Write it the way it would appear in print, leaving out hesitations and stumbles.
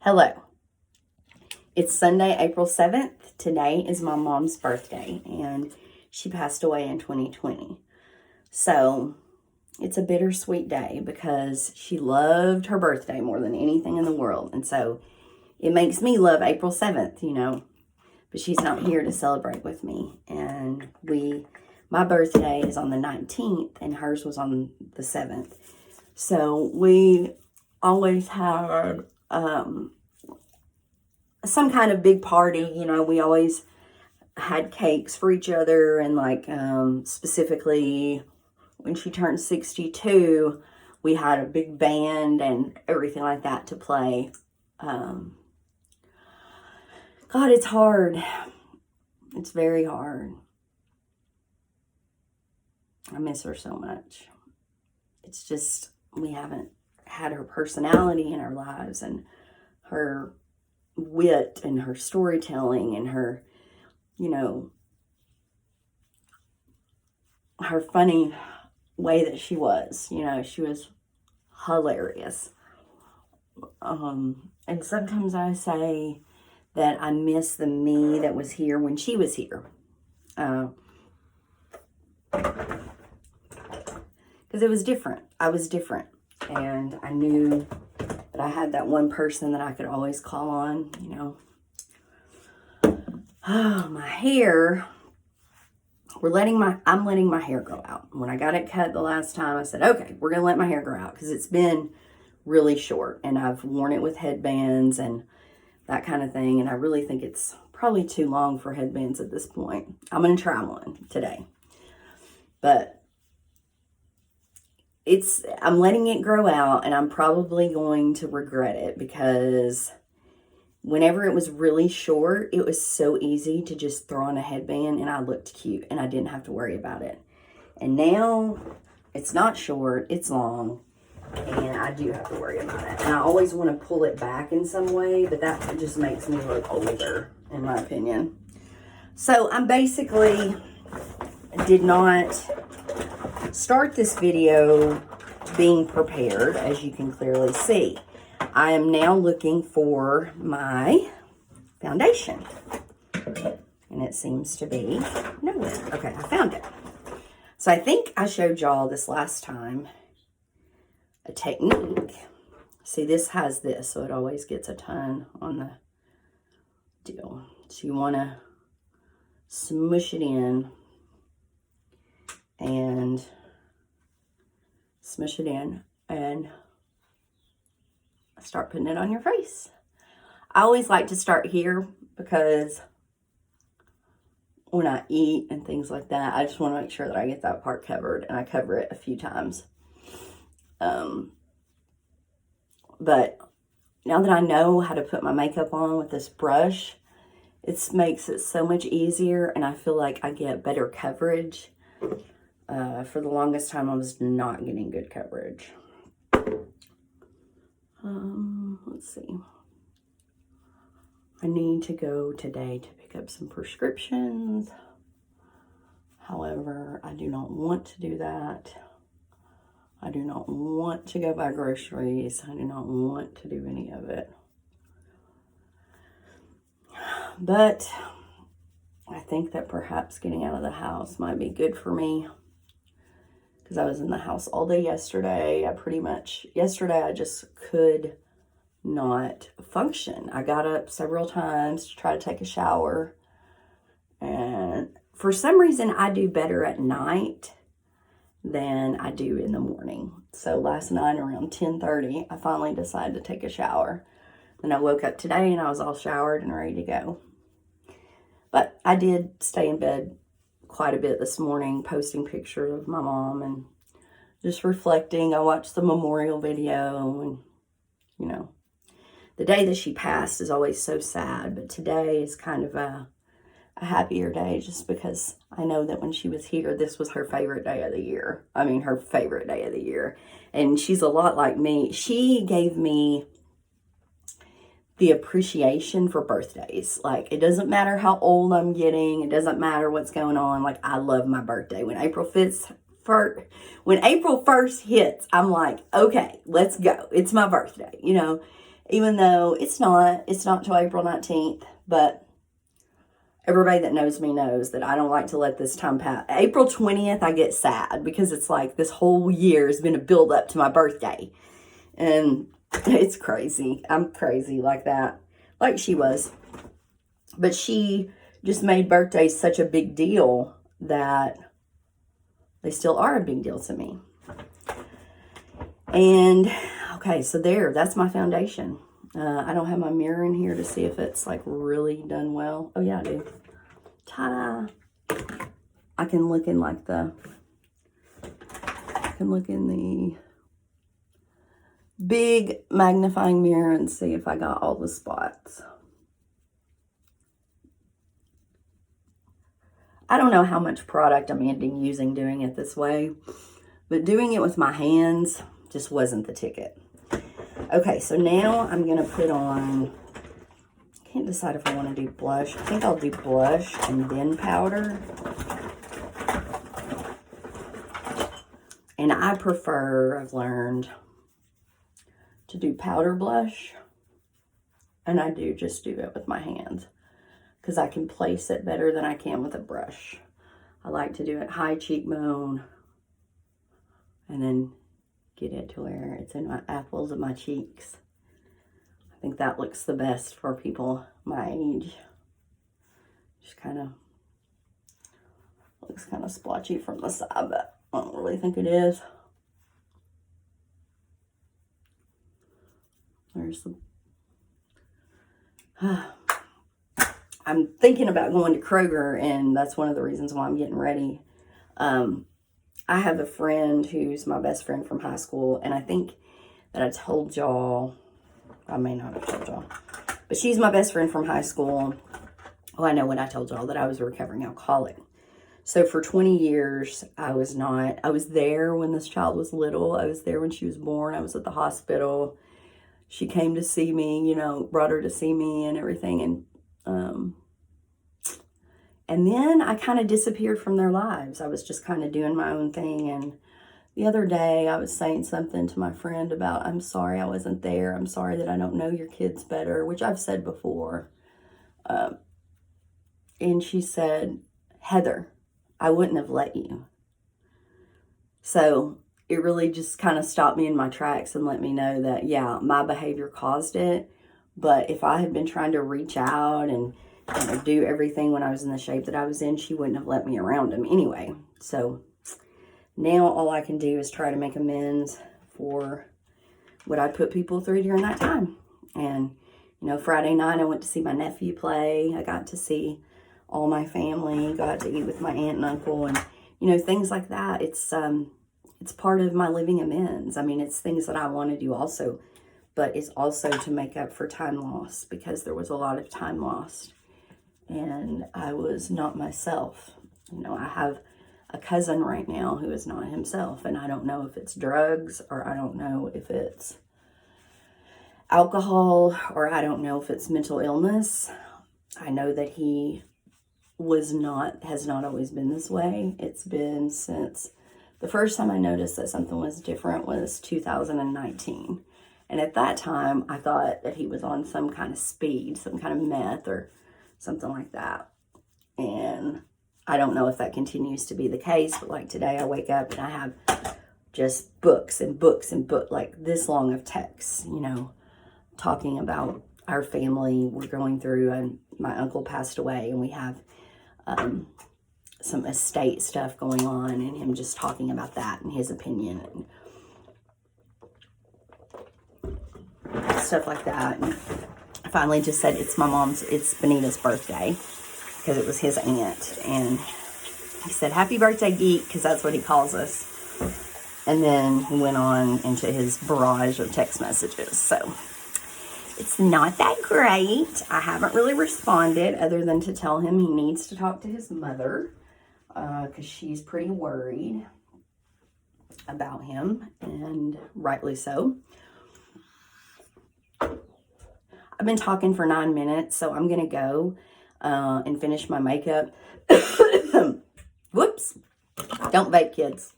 Hello. It's Sunday, April 7th. Today is my mom's birthday, and she passed away in 2020. So it's a bittersweet day because she loved her birthday more than anything in the world. And so it makes me love April 7th, but she's not here to celebrate with me. And my birthday is on the 19th and hers was on the 7th. So we always had some kind of big party. We always had cakes for each other, and specifically when she turned 62, we had a big band and everything like that to play. God, it's hard. It's very hard. I miss her so much. It's just, we haven't had her personality in our lives, and her wit and her storytelling and her, her funny way that she was. She was hilarious. And sometimes I say that I miss the me that was here when she was here. Because it was different. I was different. And I knew that I had that one person that I could always call on, Oh, my hair. I'm letting my hair grow out. When I got it cut the last time, I said, okay, we're going to let my hair grow out because it's been really short and I've worn it with headbands and that kind of thing. And I really think it's probably too long for headbands at this point. I'm going to try one today. But I'm letting it grow out, and I'm probably going to regret it because whenever it was really short, it was so easy to just throw on a headband and I looked cute and I didn't have to worry about it. And now it's not short, it's long, and I do have to worry about it. And I always want to pull it back in some way, but that just makes me look older, in my opinion. So I'm basically did not start this video being prepared, as you can clearly see. I am now looking for my foundation, and it seems to be nowhere. Okay, I found it. So I think I showed y'all this last time a technique. See, this has this, so it always gets a ton on the deal. So you want to smush it in and smush it in and start putting it on your face. I always like to start here because when I eat and things like that, I just want to make sure that I get that part covered, and I cover it a few times. But now that I know how to put my makeup on with this brush, it makes it so much easier, and I feel like I get better coverage. For the longest time, I was not getting good coverage. Let's see. I need to go today to pick up some prescriptions. However, I do not want to do that. I do not want to go buy groceries. I do not want to do any of it. But I think that perhaps getting out of the house might be good for me, because I was in the house all day yesterday. Yesterday I just could not function. I got up several times to try to take a shower, and for some reason I do better at night than I do in the morning. So last night around 10:30, I finally decided to take a shower. And I woke up today and I was all showered and ready to go. But I did stay in bed quite a bit this morning, posting pictures of my mom and just reflecting. I watched the memorial video, and the day that she passed is always so sad, but today is kind of a happier day, just because I know that when she was here, this was her favorite day of the year. I mean, her favorite day of the year. And she's a lot like me. She gave me the appreciation for birthdays. Like, it doesn't matter how old I'm getting. It doesn't matter what's going on. Like, I love my birthday. When April 1st hits, I'm like, okay, let's go. It's my birthday, even though it's not till April 19th, but everybody that knows me knows that I don't like to let this time pass. April 20th, I get sad because it's like this whole year has been a build up to my birthday. And it's crazy. I'm crazy like that, like she was. But she just made birthdays such a big deal that they still are a big deal to me. And, okay, so that's my foundation. I don't have my mirror in here to see if it's, like, really done well. Oh, yeah, I do. Ta-da! I can look in, like, the big magnifying mirror and see if I got all the spots. I don't know how much product I'm ending using doing it this way, but doing it with my hands just wasn't the ticket. Okay, so now I'm going to put on, I can't decide if I want to do blush. I think I'll do blush and then powder. And I prefer, I've learned, to do powder blush. And I do just do it with my hands, because I can place it better than I can with a brush. I like to do it high cheekbone and then get it to where it's in my apples of my cheeks. I think that looks the best for people my age. Just kind of looks kind of splotchy from the side, but I don't really think it is. There's the... I'm thinking about going to Kroger, and that's one of the reasons why I'm getting ready. I have a friend who's my best friend from high school, and I think that I told y'all, I may not have told y'all, but she's my best friend from high school. Well, I know what I told y'all, that I was a recovering alcoholic. So for 20 years, I was there when this child was little. I was there when she was born. I was at the hospital. She came to see me, brought her to see me and everything. And then I kind of disappeared from their lives. I was just kind of doing my own thing. And the other day I was saying something to my friend about, I'm sorry I wasn't there. I'm sorry that I don't know your kids better, which I've said before. And she said, Heather, I wouldn't have let you. So it really just kind of stopped me in my tracks and let me know that, yeah, my behavior caused it. But if I had been trying to reach out and do everything when I was in the shape that I was in, she wouldn't have let me around him anyway. So now all I can do is try to make amends for what I put people through during that time. And, Friday night I went to see my nephew play. I got to see all my family, got to eat with my aunt and uncle, and, things like that. It's part of my living amends. I mean, it's things that I want to do also, but it's also to make up for time lost, because there was a lot of time lost. And I was not myself. I have a cousin right now who is not himself. And I don't know if it's drugs, or I don't know if it's alcohol, or I don't know if it's mental illness. I know that he has not always been this way. It's been since the first time I noticed that something was different was 2019. And at that time, I thought that he was on some kind of speed, some kind of meth or something like that. And I don't know if that continues to be the case, but like today I wake up and I have just books and books and books, like this long of texts, talking about our family we're going through. And my uncle passed away, and we have some estate stuff going on, and him just talking about that and his opinion and stuff like that. And I finally just said, it's Benita's birthday, because it was his aunt. And he said, happy birthday, geek, because that's what he calls us. And then he went on into his barrage of text messages. So it's not that great. I haven't really responded other than to tell him he needs to talk to his mother, because she's pretty worried about him, and rightly so. I've been talking for 9 minutes, so I'm going to go and finish my makeup. Whoops. Don't vape, kids.